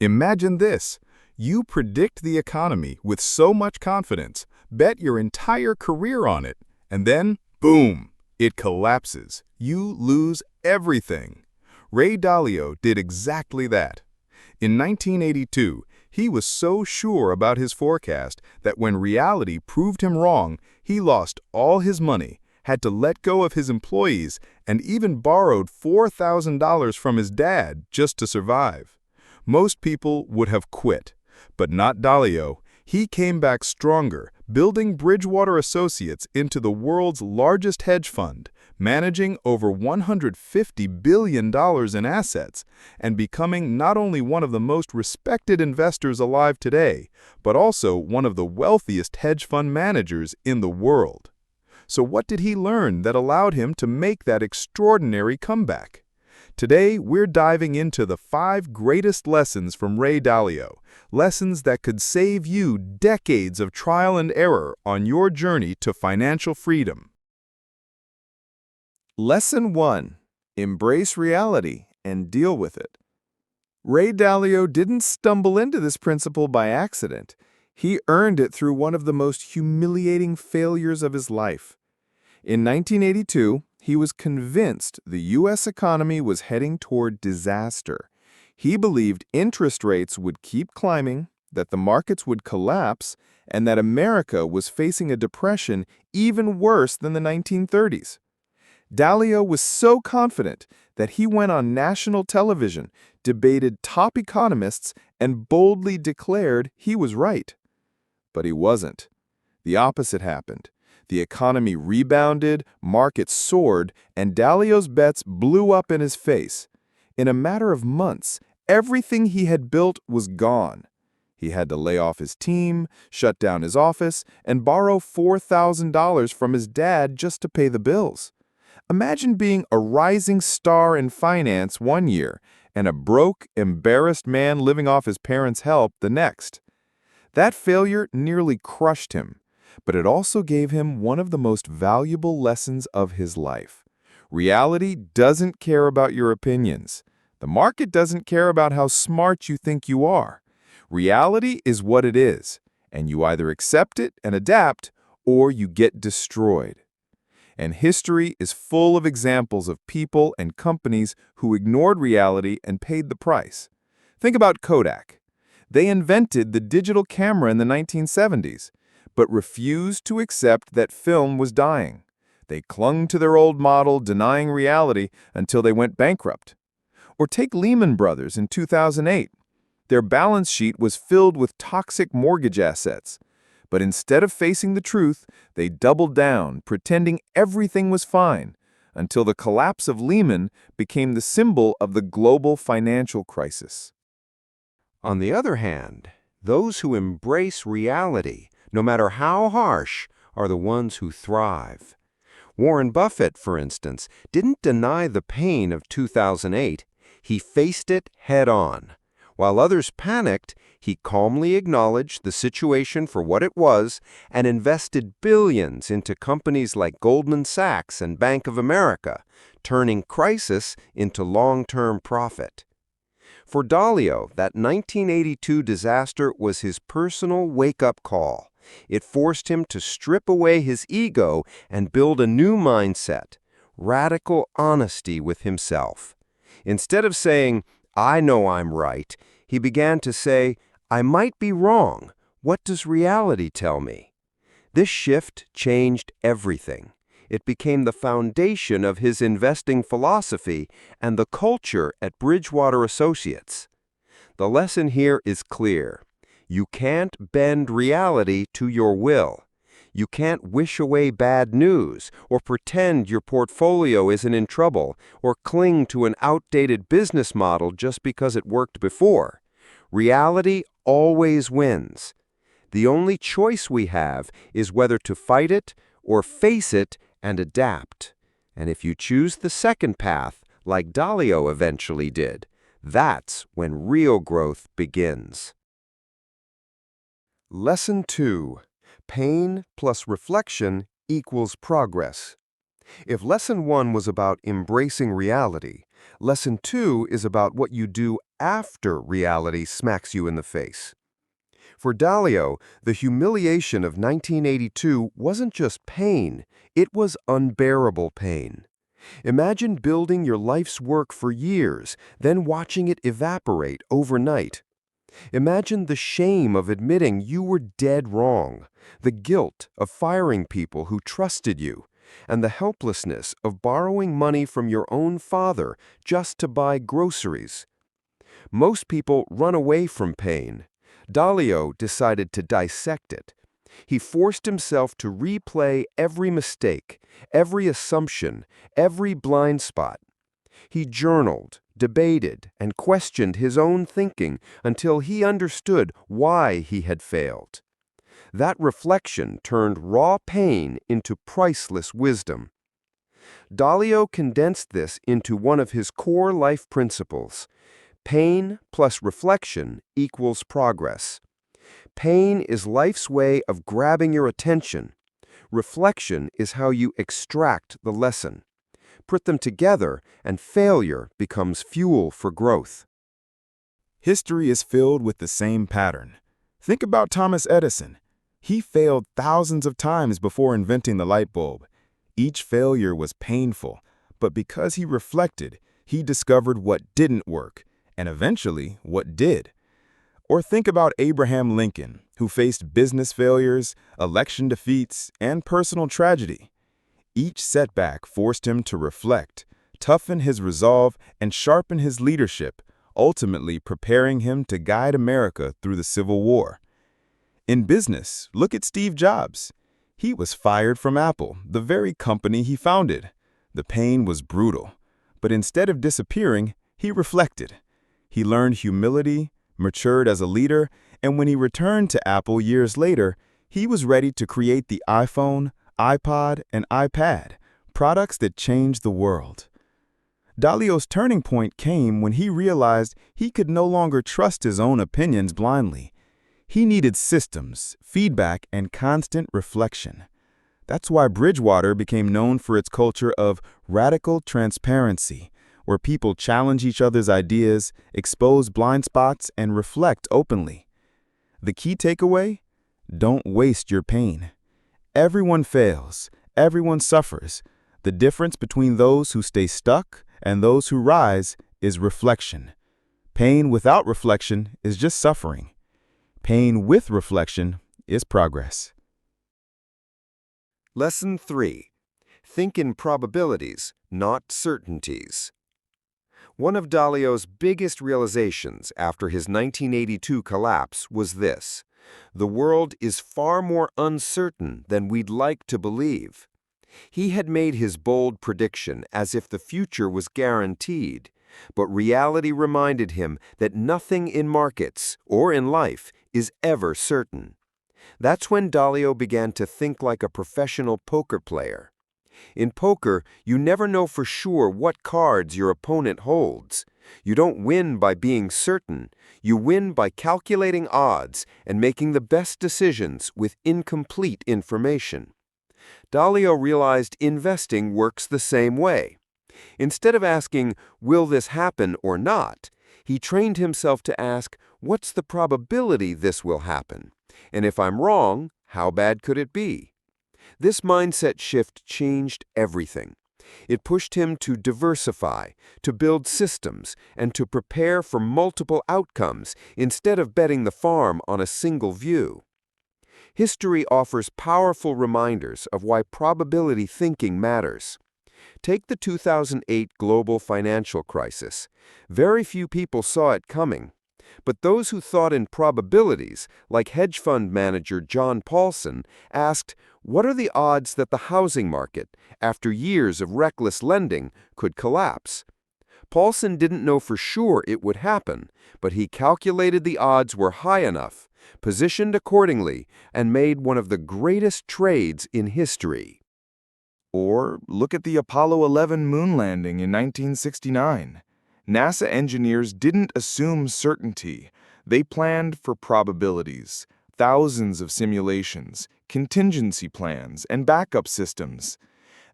Imagine this. You predict the economy with so much confidence, bet your entire career on it, and then, boom, it collapses. You lose everything. Ray Dalio did exactly that. In 1982, he was so sure about his forecast that when reality proved him wrong, he lost all his money, had to let go of his employees, and even borrowed $4,000 from his dad just to survive. Most people would have quit, but not Dalio. He came back stronger, building Bridgewater Associates into the world's largest hedge fund, managing over $150 billion in assets, and becoming not only one of the most respected investors alive today, but also one of the wealthiest hedge fund managers in the world. So what did he learn that allowed him to make that extraordinary comeback? Today, we're diving into the 5 greatest lessons from Ray Dalio, lessons that could save you decades of trial and error on your journey to financial freedom. Lesson 1. Embrace reality and deal with it. Ray Dalio didn't stumble into this principle by accident. He earned it through one of the most humiliating failures of his life. In 1982, he was convinced the U.S. economy was heading toward disaster. He believed interest rates would keep climbing, that the markets would collapse, and that America was facing a depression even worse than the 1930s. Dalio was so confident that he went on national television, debated top economists, and boldly declared he was right. But he wasn't. The opposite happened. The economy rebounded, markets soared, and Dalio's bets blew up in his face. In a matter of months, everything he had built was gone. He had to lay off his team, shut down his office, and borrow $4,000 from his dad just to pay the bills. Imagine being a rising star in finance one year and a broke, embarrassed man living off his parents' help the next. That failure nearly crushed him, but it also gave him one of the most valuable lessons of his life. Reality doesn't care about your opinions. The market doesn't care about how smart you think you are. Reality is what it is, and you either accept it and adapt, or you get destroyed. And history is full of examples of people and companies who ignored reality and paid the price. Think about Kodak. They invented the digital camera in the 1970s, but refused to accept that film was dying. They clung to their old model, denying reality until they went bankrupt. Or take Lehman Brothers in 2008. Their balance sheet was filled with toxic mortgage assets. But instead of facing the truth, they doubled down, pretending everything was fine, until the collapse of Lehman became the symbol of the global financial crisis. On the other hand, those who embrace reality, no matter how harsh, are the ones who thrive. Warren Buffett, for instance, didn't deny the pain of 2008. He faced it head-on. While others panicked, he calmly acknowledged the situation for what it was and invested billions into companies like Goldman Sachs and Bank of America, turning crisis into long-term profit. For Dalio, that 1982 disaster was his personal wake-up call. It forced him to strip away his ego and build a new mindset, radical honesty with himself. Instead of saying, "I know I'm right," he began to say, "I might be wrong. What does reality tell me?" This shift changed everything. It became the foundation of his investing philosophy and the culture at Bridgewater Associates. The lesson here is clear. You can't bend reality to your will. You can't wish away bad news, or pretend your portfolio isn't in trouble, or cling to an outdated business model just because it worked before. Reality always wins. The only choice we have is whether to fight it or face it and adapt. And if you choose the second path, like Dalio eventually did, that's when real growth begins. Lesson 2. Pain plus reflection equals progress. If Lesson 1 was about embracing reality, Lesson 2 is about what you do after reality smacks you in the face. For Dalio, the humiliation of 1982 wasn't just pain, it was unbearable pain. Imagine building your life's work for years, then watching it evaporate overnight. Imagine the shame of admitting you were dead wrong, the guilt of firing people who trusted you, and the helplessness of borrowing money from your own father just to buy groceries. Most people run away from pain. Dalio decided to dissect it. He forced himself to replay every mistake, every assumption, every blind spot. He journaled, debated, and questioned his own thinking until he understood why he had failed. That reflection turned raw pain into priceless wisdom. Dalio condensed this into one of his core life principles. Pain plus reflection equals progress. Pain is life's way of grabbing your attention. Reflection is how you extract the lesson. Put them together, and failure becomes fuel for growth. History is filled with the same pattern. Think about Thomas Edison. He failed thousands of times before inventing the light bulb. Each failure was painful, but because he reflected, he discovered what didn't work, and eventually what did. Or think about Abraham Lincoln, who faced business failures, election defeats, and personal tragedy. Each setback forced him to reflect, toughen his resolve, and sharpen his leadership, ultimately preparing him to guide America through the Civil War. In business, look at Steve Jobs. He was fired from Apple, the very company he founded. The pain was brutal, but instead of disappearing, he reflected. He learned humility, matured as a leader, and when he returned to Apple years later, he was ready to create the iPhone, iPod, and iPad, products that changed the world. Dalio's turning point came when he realized he could no longer trust his own opinions blindly. He needed systems, feedback, and constant reflection. That's why Bridgewater became known for its culture of radical transparency, where people challenge each other's ideas, expose blind spots, and reflect openly. The key takeaway? Don't waste your pain. Everyone fails. Everyone suffers. The difference between those who stay stuck and those who rise is reflection. Pain without reflection is just suffering. Pain with reflection is progress. Lesson 3. Think in probabilities, not certainties. One of Dalio's biggest realizations after his 1982 collapse was this: the world is far more uncertain than we'd like to believe. He had made his bold prediction as if the future was guaranteed, but reality reminded him that nothing in markets or in life is ever certain. That's when Dalio began to think like a professional poker player. In poker, you never know for sure what cards your opponent holds. You don't win by being certain. You win by calculating odds and making the best decisions with incomplete information. Dalio realized investing works the same way. Instead of asking, "Will this happen or not?" he trained himself to ask, "What's the probability this will happen? And if I'm wrong, how bad could it be?" This mindset shift changed everything. It pushed him to diversify, to build systems, and to prepare for multiple outcomes instead of betting the farm on a single view. History offers powerful reminders of why probability thinking matters. Take the 2008 global financial crisis. Very few people saw it coming. But those who thought in probabilities, like hedge fund manager John Paulson, asked, what are the odds that the housing market, after years of reckless lending, could collapse? Paulson didn't know for sure it would happen, but he calculated the odds were high enough, positioned accordingly, and made one of the greatest trades in history. Or look at the Apollo 11 moon landing in 1969. NASA engineers didn't assume certainty. They planned for probabilities, thousands of simulations, contingency plans, and backup systems.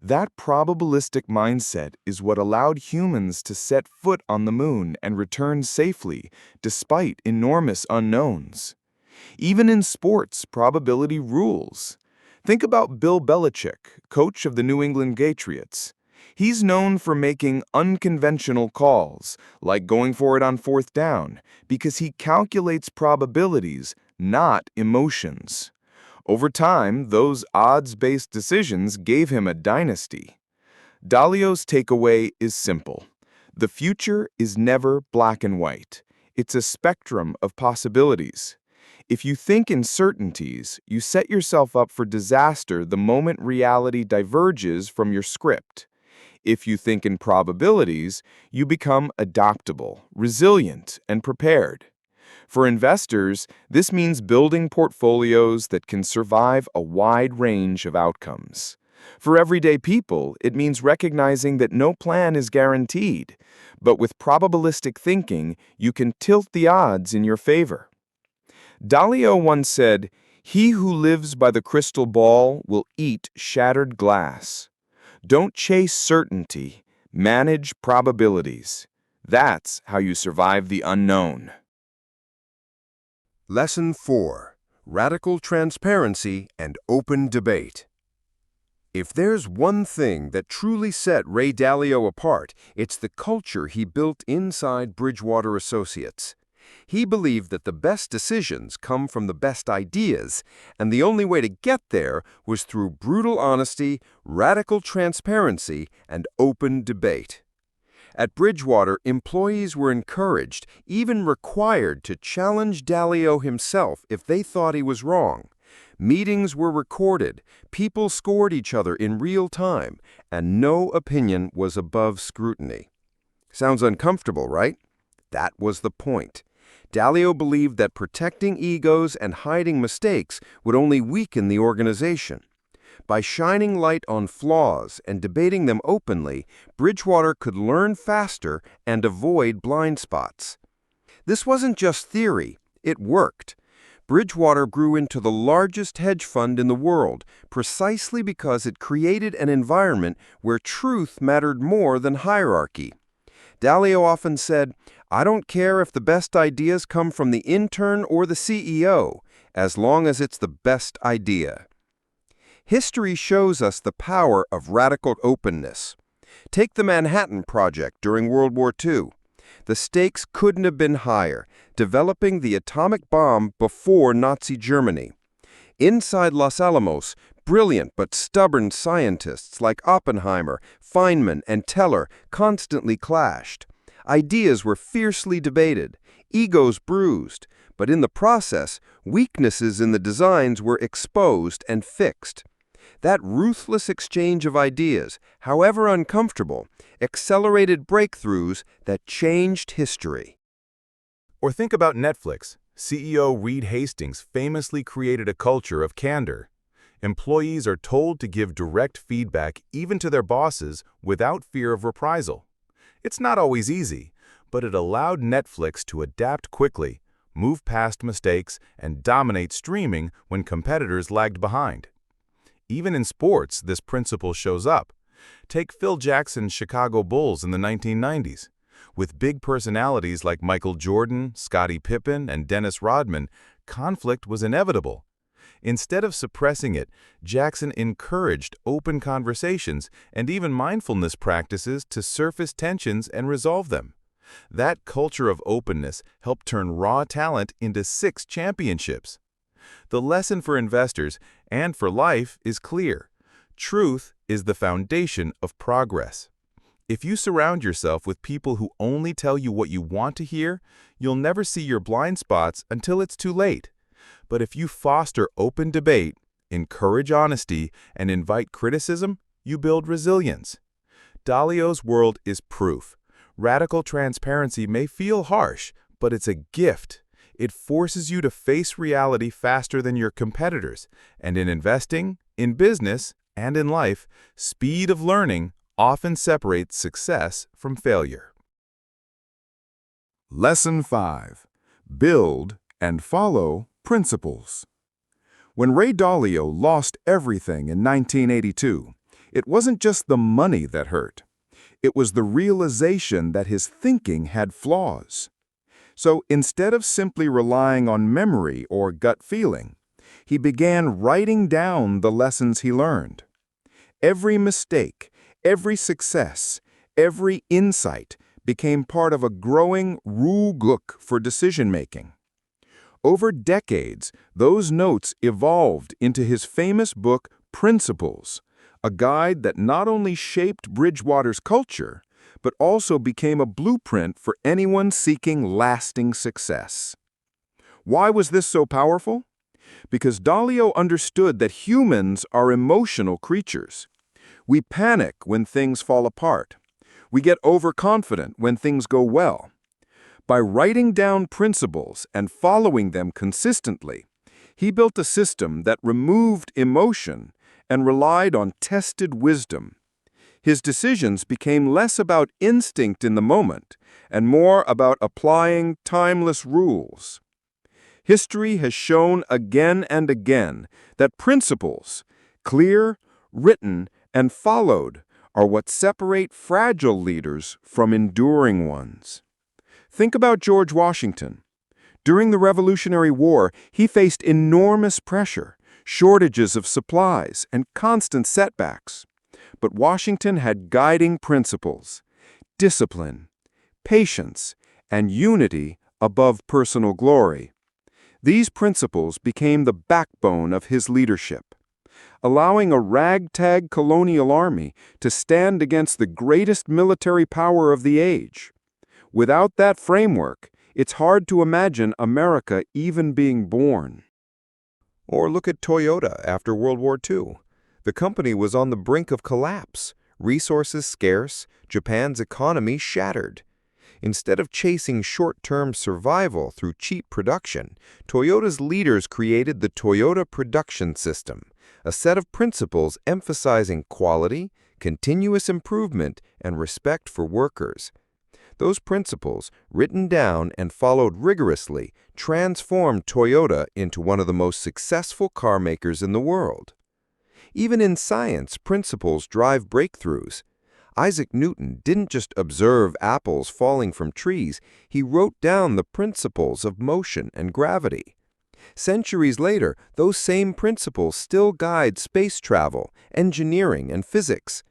That probabilistic mindset is what allowed humans to set foot on the moon and return safely, despite enormous unknowns. Even in sports, probability rules. Think about Bill Belichick, coach of the New England Patriots. He's known for making unconventional calls, like going for it on fourth down, because he calculates probabilities, not emotions. Over time, those odds-based decisions gave him a dynasty. Dalio's takeaway is simple. The future is never black and white. It's a spectrum of possibilities. If you think in certainties, you set yourself up for disaster the moment reality diverges from your script. If you think in probabilities, you become adaptable, resilient, and prepared. For investors, this means building portfolios that can survive a wide range of outcomes. For everyday people, it means recognizing that no plan is guaranteed, but with probabilistic thinking, you can tilt the odds in your favor. Dalio once said, "He who lives by the crystal ball will eat shattered glass." Don't chase certainty, manage probabilities. That's how you survive the unknown. Lesson 4. Radical Transparency and Open Debate. If there's one thing that truly set Ray Dalio apart, it's the culture he built inside Bridgewater Associates. He believed that the best decisions come from the best ideas, and the only way to get there was through brutal honesty, radical transparency, and open debate. At Bridgewater, employees were encouraged, even required, to challenge Dalio himself if they thought he was wrong. Meetings were recorded, people scored each other in real time, and no opinion was above scrutiny. Sounds uncomfortable, right? That was the point. Dalio believed that protecting egos and hiding mistakes would only weaken the organization. By shining light on flaws and debating them openly, Bridgewater could learn faster and avoid blind spots. This wasn't just theory, it worked. Bridgewater grew into the largest hedge fund in the world precisely because it created an environment where truth mattered more than hierarchy. Dalio often said, "I don't care if the best ideas come from the intern or the CEO, as long as it's the best idea." History shows us the power of radical openness. Take the Manhattan Project during World War II. The stakes couldn't have been higher, developing the atomic bomb before Nazi Germany. Inside Los Alamos, brilliant but stubborn scientists like Oppenheimer, Feynman, and Teller constantly clashed. Ideas were fiercely debated, egos bruised, but in the process, weaknesses in the designs were exposed and fixed. That ruthless exchange of ideas, however uncomfortable, accelerated breakthroughs that changed history. Or think about Netflix. CEO Reed Hastings famously created a culture of candor. Employees are told to give direct feedback even to their bosses without fear of reprisal. It's not always easy, but it allowed Netflix to adapt quickly, move past mistakes, and dominate streaming when competitors lagged behind. Even in sports, this principle shows up. Take Phil Jackson's Chicago Bulls in the 1990s. With big personalities like Michael Jordan, Scottie Pippen, and Dennis Rodman, conflict was inevitable. Instead of suppressing it, Jackson encouraged open conversations and even mindfulness practices to surface tensions and resolve them. That culture of openness helped turn raw talent into 6 championships. The lesson for investors and for life is clear. Truth is the foundation of progress. If you surround yourself with people who only tell you what you want to hear, you'll never see your blind spots until it's too late. But if you foster open debate, encourage honesty, and invite criticism, you build resilience. Dalio's world is proof. Radical transparency may feel harsh, but it's a gift. It forces you to face reality faster than your competitors. And in investing, in business, and in life, speed of learning often separates success from failure. Lesson 5. Build and follow principles. When Ray Dalio lost everything in 1982, It wasn't just the money that hurt. It was the realization that his thinking had flaws. So instead of simply relying on memory or gut feeling, he began writing down the lessons he learned. Every mistake, every success, every insight became part of a growing rule-book for decision-making. Over decades, those notes evolved into his famous book, Principles, a guide that not only shaped Bridgewater's culture, but also became a blueprint for anyone seeking lasting success. Why was this so powerful? Because Dalio understood that humans are emotional creatures. We panic when things fall apart. We get overconfident when things go well. By writing down principles and following them consistently, he built a system that removed emotion and relied on tested wisdom. His decisions became less about instinct in the moment and more about applying timeless rules. History has shown again and again that principles, clear, written, and followed, are what separate fragile leaders from enduring ones. Think about George Washington. During the Revolutionary War, he faced enormous pressure, shortages of supplies, and constant setbacks. But Washington had guiding principles: discipline, patience, and unity above personal glory. These principles became the backbone of his leadership, allowing a ragtag colonial army to stand against the greatest military power of the age. Without that framework, it's hard to imagine America even being born. Or look at Toyota after World War II. The company was on the brink of collapse, resources scarce, Japan's economy shattered. Instead of chasing short-term survival through cheap production, Toyota's leaders created the Toyota Production System, a set of principles emphasizing quality, continuous improvement, and respect for workers. Those principles, written down and followed rigorously, transformed Toyota into one of the most successful car makers in the world. Even in science, principles drive breakthroughs. Isaac Newton didn't just observe apples falling from trees, he wrote down the principles of motion and gravity. Centuries later, those same principles still guide space travel, engineering, and physics.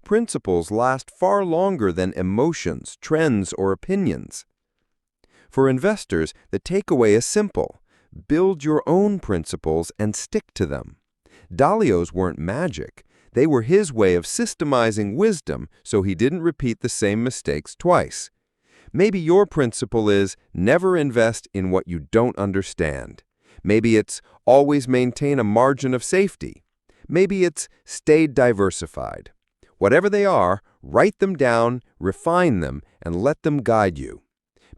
Principles last far longer than emotions, trends, or opinions. For investors, the takeaway is simple: build your own principles and stick to them. Dalio's weren't magic. They were his way of systemizing wisdom so he didn't repeat the same mistakes twice. Maybe your principle is never invest in what you don't understand. Maybe it's always maintain a margin of safety. Maybe it's stay diversified. Whatever they are, write them down, refine them, and let them guide you.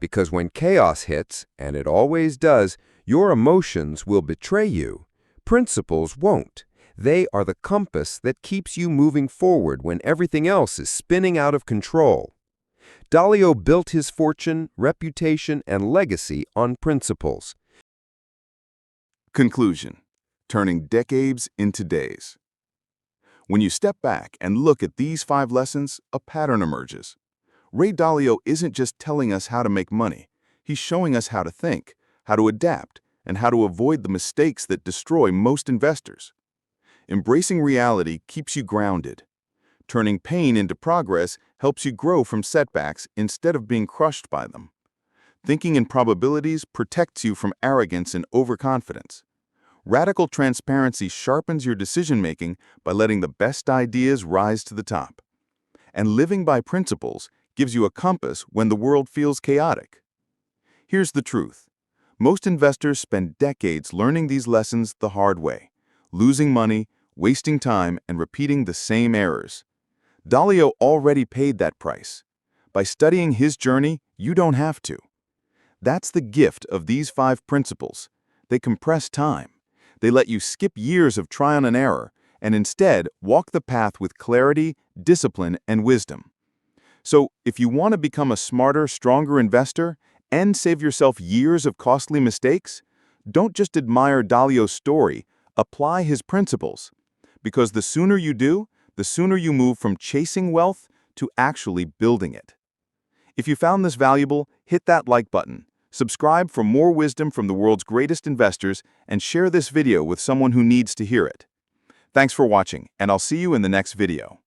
Because when chaos hits, and it always does, your emotions will betray you. Principles won't. They are the compass that keeps you moving forward when everything else is spinning out of control. Dalio built his fortune, reputation, and legacy on principles. Conclusion: turning decades into days. When you step back and look at these 5 lessons, a pattern emerges. Ray Dalio isn't just telling us how to make money. He's showing us how to think, how to adapt, and how to avoid the mistakes that destroy most investors. Embracing reality keeps you grounded. Turning pain into progress helps you grow from setbacks instead of being crushed by them. Thinking in probabilities protects you from arrogance and overconfidence. Radical transparency sharpens your decision-making by letting the best ideas rise to the top. And living by principles gives you a compass when the world feels chaotic. Here's the truth. Most investors spend decades learning these lessons the hard way, losing money, wasting time, and repeating the same errors. Dalio already paid that price. By studying his journey, you don't have to. That's the gift of these 5 principles. They compress time. They let you skip years of trial and error and instead walk the path with clarity, discipline, and wisdom. So, if you want to become a smarter, stronger investor and save yourself years of costly mistakes, don't just admire Dalio's story, apply his principles. Because the sooner you do, the sooner you move from chasing wealth to actually building it. If you found this valuable, hit that like button, subscribe for more wisdom from the world's greatest investors, and share this video with someone who needs to hear it. Thanks for watching, and I'll see you in the next video.